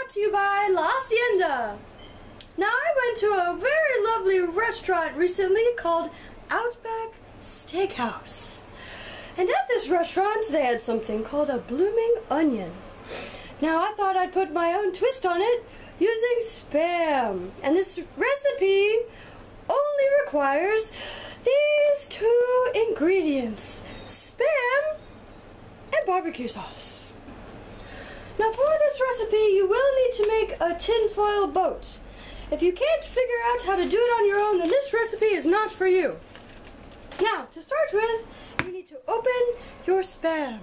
brought to you by La Hacienda. Now, I went to a very lovely restaurant recently called Outback Steakhouse. And at this restaurant, they had something called a blooming onion. Now, I thought I'd put my own twist on it using Spam. And this recipe only requires these two ingredients: Spam and barbecue sauce. Now, for this recipe, you will need to make a tinfoil boat. If you can't figure out how to do it on your own, then this recipe is not for you. Now, to start with, you need to open your Spam.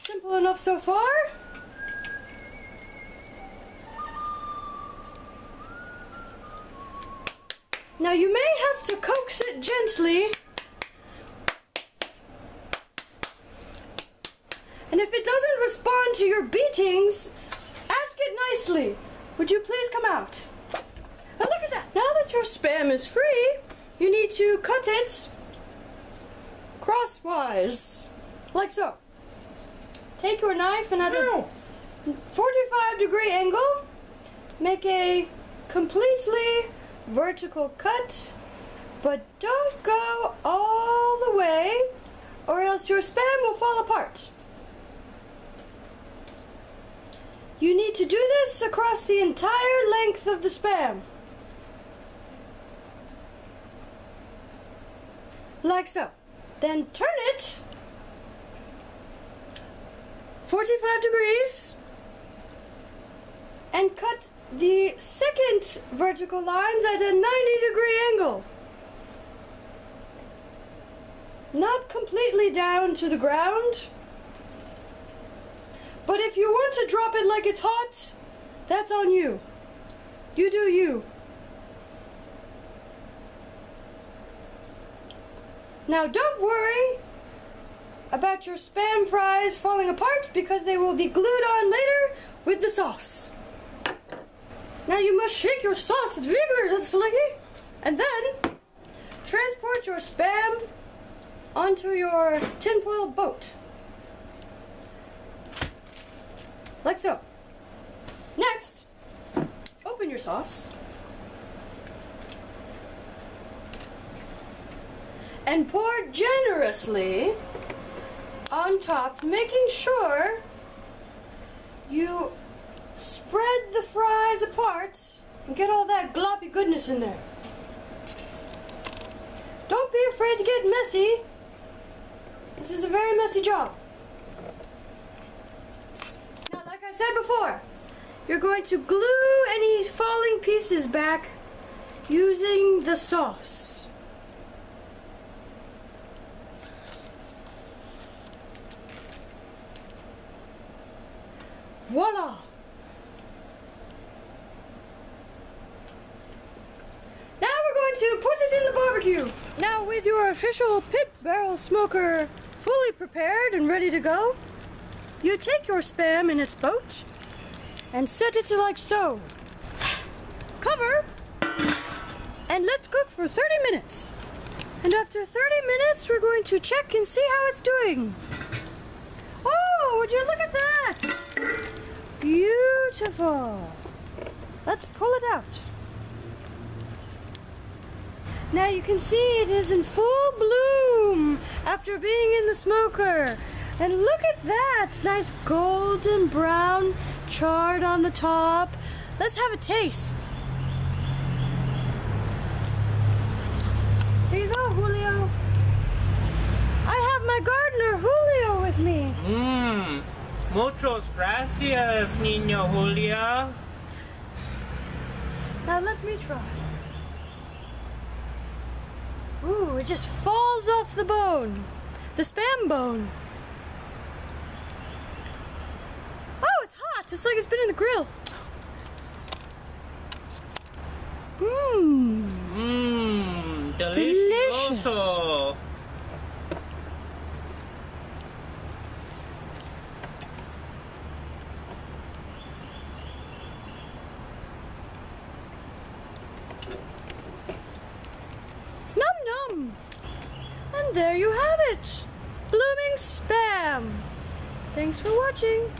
Simple enough so far. Now, you may have to coax it gently. And if it doesn't respond to your beatings, ask it nicely. Would you please come out? And look at that. Now that your Spam is free, you need to cut it crosswise, like so. Take your knife and at a 45-degree angle, make a completely vertical cut, but don't go all the way, or else your Spam will fall apart. You need to do this across the entire length of the Spam. Like so. Then turn it 45 degrees and cut the second vertical lines at a 90-degree angle. Not completely down to the ground. But if you want to drop it like it's hot, that's on you. You do you. Now, don't worry about your Spam fries falling apart, because they will be glued on later with the sauce. Now, you must shake your sauce vigorously and then transport your Spam onto your tinfoil boat. Like so. Next, open your sauce and pour generously on top, making sure you spread the fries apart and get all that gloppy goodness in there. Don't be afraid to get messy. This is a very messy job. I said before, you're going to glue any falling pieces back using the sauce. Voila! Now we're going to put it in the barbecue. Now, with your official pit barrel smoker fully prepared and ready to go, you take your Spam in its boat and set it like so. Cover and let's cook for 30 minutes. And after 30 minutes, we're going to check and see how it's doing. Oh, would you look at that? Beautiful. Let's pull it out. Now you can see it is in full bloom after being in the smoker. And look at that, nice golden brown chard on the top. Let's have a taste. Here you go, Julio. I have my gardener, Julio, with me. Muchas gracias, Niño Julio. Now let me try. Ooh, it just falls off the bone. The Spam bone. It's like it's been in the grill. Delicioso. Num num. And there you have it. spam. Thanks for watching.